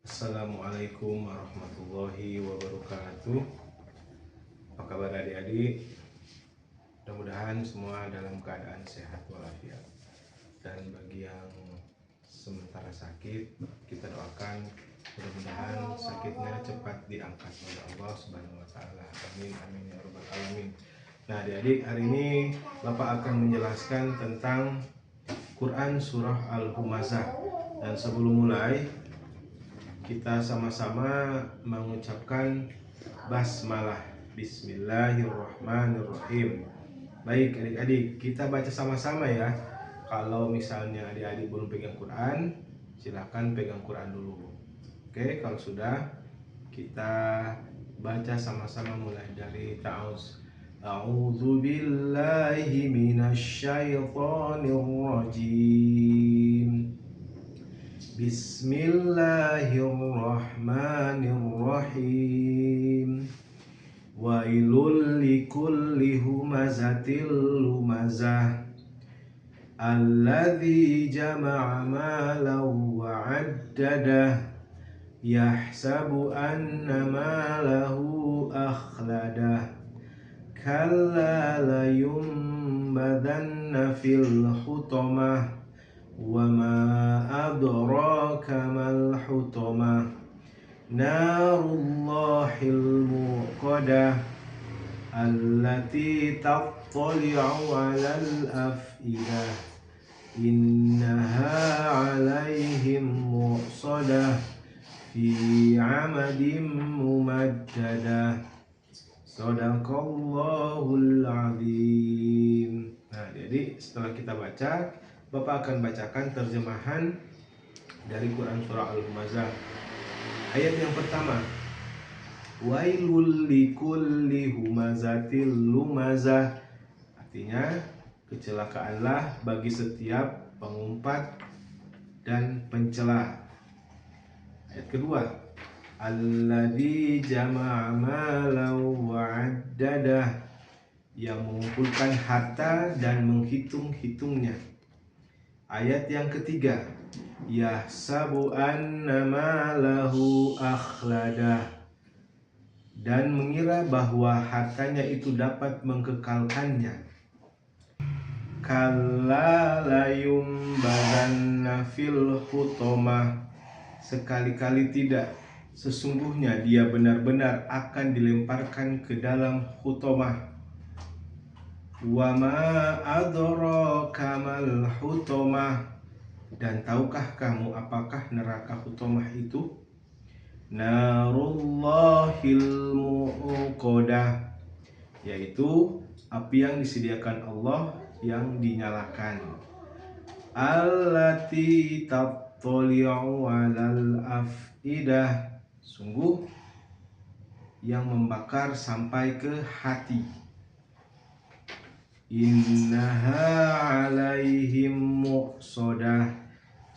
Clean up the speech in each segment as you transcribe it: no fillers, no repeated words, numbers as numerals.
Assalamualaikum warahmatullahi wabarakatuh. Apa kabar adik-adik? Mudah-mudahan semua dalam keadaan sehat walafiat. Dan bagi yang sementara sakit, kita doakan mudah-mudahan sakitnya cepat diangkat oleh Allah Subhanahu wa taala. Amin amin ya rabbal alamin. Nah, adik-adik, hari ini Bapak akan menjelaskan tentang Quran surah Al-Humazah. Dan sebelum mulai, kita sama-sama mengucapkan basmalah. Bismillahirrahmanirrahim. Baik adik-adik, kita baca sama-sama ya. Kalau misalnya adik-adik belum pegang Quran, silahkan pegang Quran dulu. Oke, kalau sudah, kita baca sama-sama mulai dari ta'awuz. A'udzu billahi minasyaitonir rajim. Bismillahirrahmanirrahim. Wailul likulli humazatil lumazah alladzi jama'a malan wa 'addadah yahsabu anna malahu akhladah kalla layumbadanna fil hutamah wa ma adraka mal hutamah narullahil muqadah allati tattali'u 'alal afidah innaha 'alaihim muqsadah fi 'amadin mumaddadah. Shadaqallahul azim. Nah, jadi setelah kita baca, Bapak akan bacakan terjemahan dari Quran surah Al-Humazah. Ayat yang pertama, wailul likulli humazatil lumazah. Artinya, kecelakaanlah bagi setiap pengumpat dan pencela. Ayat kedua, alladzi jama'a malan wa 'addadah, yang mengumpulkan harta dan menghitung-hitungnya. Ayat yang ketiga, yahsabu anna malahu akhladah, dan mengira bahwa hartanya itu dapat mengkekalkannya. Kalla layumbadanna fil hutamah, sekali-kali tidak, sesungguhnya dia benar-benar akan dilemparkan ke dalam hutamah. Wa ma adraka mal hutamah, dan tahukah kamu apakah neraka hutamah itu? Narullahil muqadah, yaitu api yang disediakan Allah yang dinyalakan. Allati tattali'u 'alal afidah, sungguh yang membakar sampai ke hati. Innaha 'alaihim muqsadah,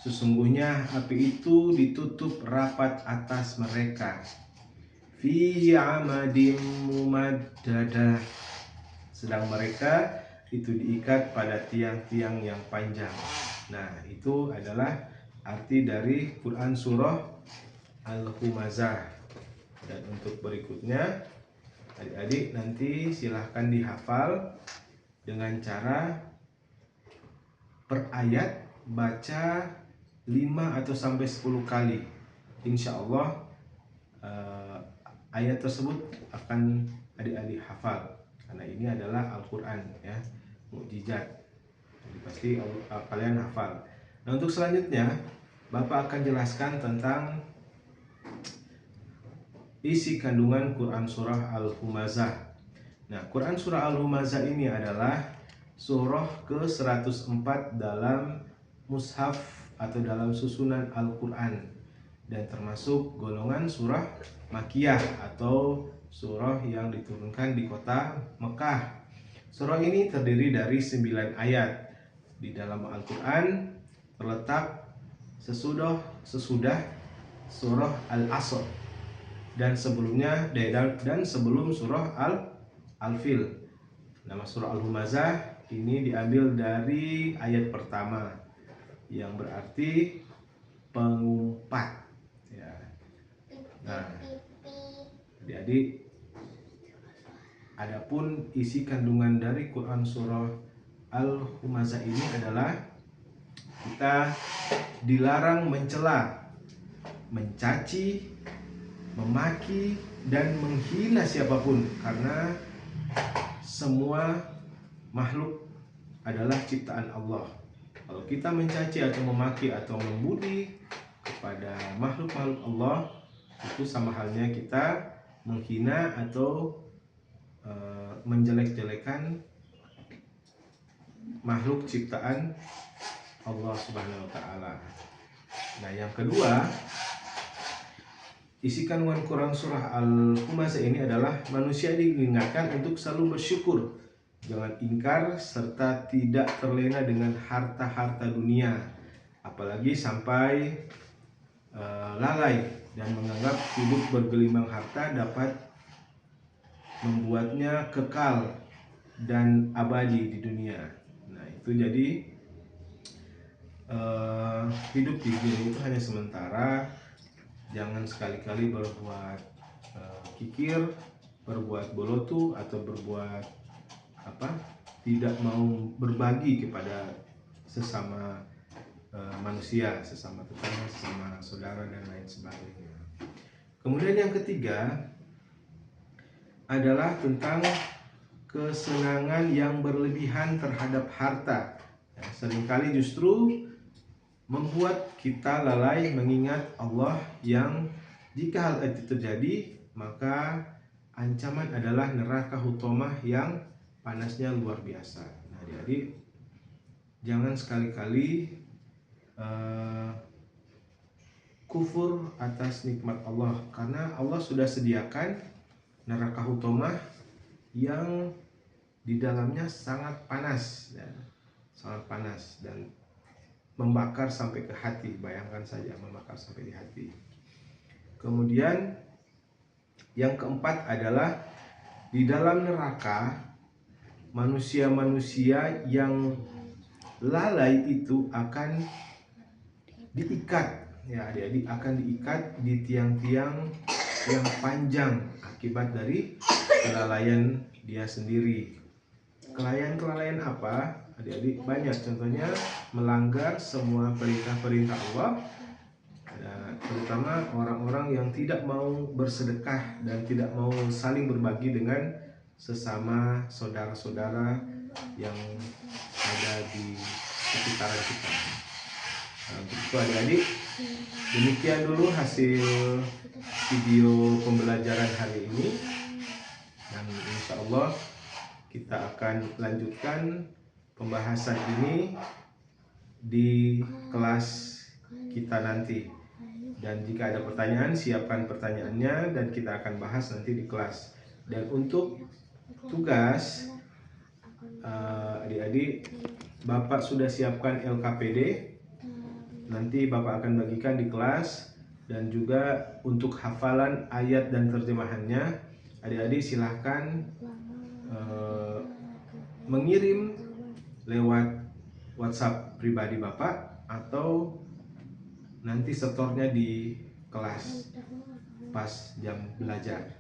sesungguhnya api itu ditutup rapat atas mereka. Fi 'amadim mumaddadah, sedang mereka itu diikat pada tiang-tiang yang panjang. Nah, itu adalah arti dari Quran surah Al-Humazah. Dan untuk berikutnya, adik-adik nanti silahkan dihafal dengan cara per ayat baca 5 atau sampai 10 kali. Insya Allah ayat tersebut akan adik-adik hafal, karena ini adalah Al-Quran ya, mukjizat. Jadi pasti kalian hafal. Nah, untuk selanjutnya Bapak akan jelaskan tentang isi kandungan Quran surah Al-Humazah. Nah, Quran surah Al-Humazah ini adalah surah ke-104 dalam mushaf atau dalam susunan Al-Quran, dan termasuk golongan surah Makkiyah atau surah yang diturunkan di kota Mekah. Surah ini terdiri dari 9 ayat. Di dalam Al-Quran terletak sesudah surah Al-Asr dan sebelumnya dan sebelum surah Al-Fil. Nama surah Al-Humazah ini diambil dari ayat pertama yang berarti pengumpat ya. Nah, adik-adik, adapun isi kandungan dari Quran surah Al-Humazah ini adalah kita dilarang mencela, mencaci, memaki, dan menghina siapapun, karena semua makhluk adalah ciptaan Allah. Kalau kita mencaci atau memaki atau membuli kepada makhluk-makhluk Allah, itu sama halnya kita menghina atau menjelek-jelekan makhluk ciptaan Allah Subhanahu wa taala. Nah, yang kedua, isi kandungan Quran surah Al-Humazah ini adalah manusia diingatkan untuk selalu bersyukur, jangan ingkar, serta tidak terlena dengan harta-harta dunia, apalagi sampai lalai dan menganggap hidup bergelimang harta dapat membuatnya kekal dan abadi di dunia. Nah, itu jadi hidup di dunia itu hanya sementara. Jangan sekali-kali berbuat kikir, berbuat bolotu, atau berbuat tidak mau berbagi kepada sesama manusia, sesama tetangga, sesama saudara, dan lain sebagainya. Kemudian yang ketiga adalah tentang kesenangan yang berlebihan terhadap harta. Seringkali justru membuat kita lalai mengingat Allah, yang jika hal itu terjadi maka ancaman adalah neraka hutomah yang panasnya luar biasa. Nah, adik-adik, jangan sekali-kali kufur atas nikmat Allah, karena Allah sudah sediakan neraka hutomah yang di dalamnya sangat panas dan membakar sampai ke hati. Bayangkan saja, membakar sampai di hati. Kemudian yang keempat adalah di dalam neraka, manusia-manusia yang lalai itu akan diikat, ya adik-adik, akan diikat di tiang-tiang yang panjang akibat dari kelalaian dia sendiri. Kelalaian apa? Adik-adik, banyak, contohnya melanggar semua perintah-perintah Allah, terutama orang-orang yang tidak mau bersedekah dan tidak mau saling berbagi dengan sesama saudara-saudara yang ada di sekitaran kita. Nah, untuk itu adik-adik, demikian dulu hasil video pembelajaran hari ini, dan insya Allah kita akan lanjutkan pembahasan ini di kelas kita nanti. Dan jika ada pertanyaan, siapkan pertanyaannya dan kita akan bahas nanti di kelas. Dan untuk tugas, adik-adik, Bapak sudah siapkan LKPD, nanti Bapak akan bagikan di kelas. Dan juga untuk hafalan ayat dan terjemahannya, adik-adik silahkan mengirim lewat WhatsApp pribadi Bapak, atau nanti setornya di kelas pas jam belajar.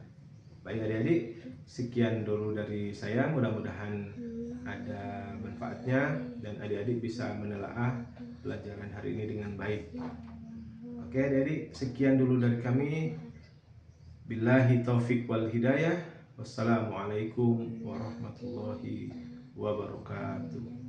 Baik adik-adik, sekian dulu dari saya, mudah-mudahan ada manfaatnya dan adik-adik bisa menelaah pelajaran hari ini dengan baik. Oke adik-adik, sekian dulu dari kami. Billahi taufik wal hidayah. Wassalamualaikum warahmatullahi wabarakatuh.